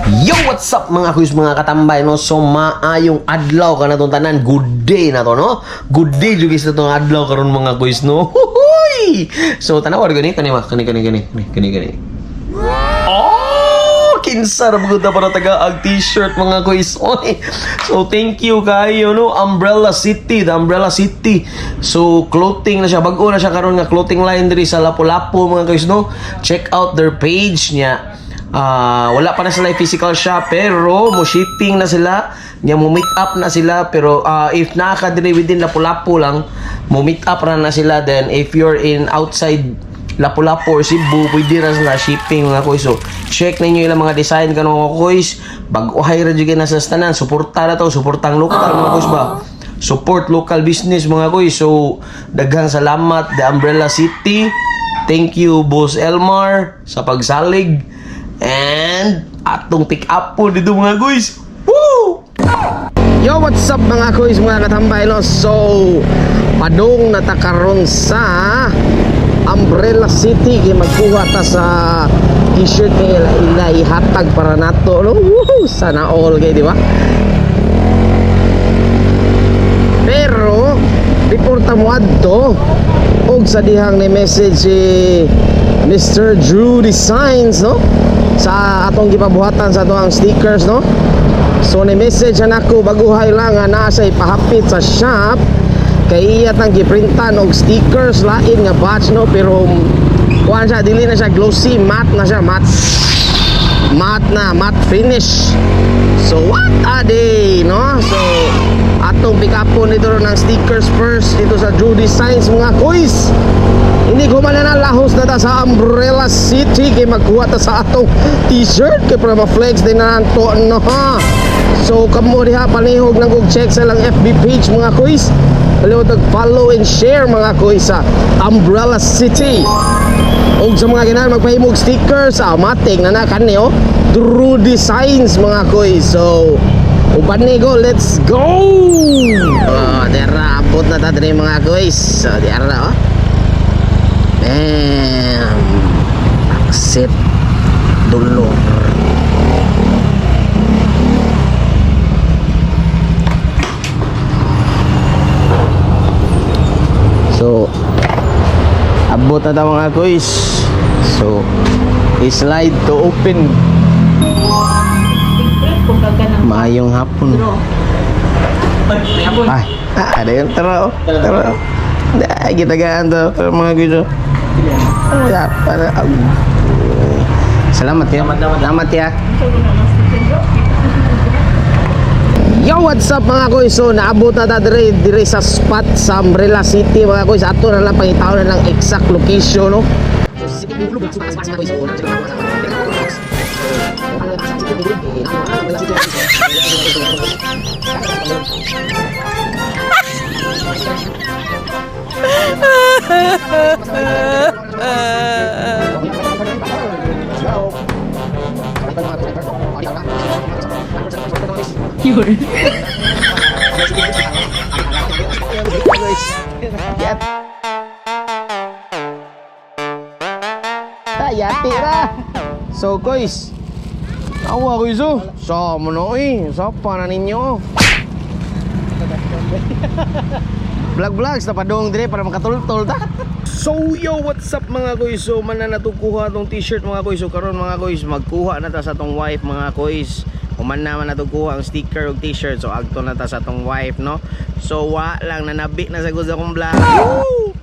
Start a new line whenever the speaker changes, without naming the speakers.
Yo, what's up mga kuys, mga katambay, no? So, maayong adlaw ka na itong tanan. Good day na to, no? Good day, jugis na itong adlaw karon mga kuys, no? Huhuy! So, tanawar gani, kani. Oh! Kinsa ra bugot na para taga ang t-shirt mga kuys. Oy. So, thank you kayo, no? Umbrella City, the Umbrella City. So, clothing na siya. Bago na siya karon nga clothing line diri sa Lapu-Lapu mga kuys, no? Check out their page niya. Wala pa na sila physical shop pero mo shipping na sila nga mo meet up na sila pero if nakadiri within Lapu-Lapu lang mo meet up na sila. Then if you're in outside Lapu-Lapu or Cebu pwede na sila shipping mga kuys. So check ninyo ilang mga design kanong mga kuys, bag-uhay ra jud na sa tanan. Suporta na to, suportang lokal mga kuys ba, support local business mga kuys. So daghang salamat the Umbrella City. Thank you Boss Elmar sa pagsalig. And atong pick up po dito mga guys. Woo! Yo, what's up mga guys, mga katambay, no? So, padong natakaroon sa Umbrella City kay magkuha ta sa t-shirt nila ihatag para nato, no? Woo! Sana all kay, di ba? Pero before ta mo adto og sa dihang ni message si Mr. Drew Designs, no? Sa atong gipabuhatan sa atong stickers, no? So ni message nako baguhay lang nga naa sa ipahapit sa shop kay iya tang giprintan og stickers lain nga batch, no? Pero kuan siya, dili na siya glossy, matte na siya, matte finish. So what a day, no? So atong pick up po nito ng stickers first dito sa Drew Designs mga kuys. Hindi ko man na lahos na ta sa Umbrella City kay magkuha ta sa atong t-shirt kay para ma-flex din na nanto, no, ha? So kamo diha panihog nang check sa lang FB page mga kuys. Paliw follow and share mga kuys sa Umbrella City. Og sa mga ganahan magpahimog stickers, matik na kani, oh, Drew Designs mga kuys. So uban ni go, let's go. Dera abot na ta diri mga kuys. So dera, oh. Bam! Aksit dulur. So abot na daw mga guys. So slide to open. Maayong hapon. Ay, ada yang tero. Nah, kita ganto mga guys. Ya, selamat ya. Selamat ya. Yo, what's up mga kuys? So naabot na ta dire sa spot sa Umbrella City mga kuys. Ato na lang pangitaw na lang exact location, no?
Yun.
Yati ra. So guys, awa guys, oh. Sama na sapa na ninyo. Vlog sa padong dire para makatultol ta. So yo, what's up mga guys? So man na natukuha tong t-shirt mga guys. So karon mga guys, magkuha na ta sa tong wife mga guys. Human naman natukuha ang sticker og t-shirt. So agto na ta sa tong wife, no? So wa lang nanabi na sa gusto kong vlog. Woo!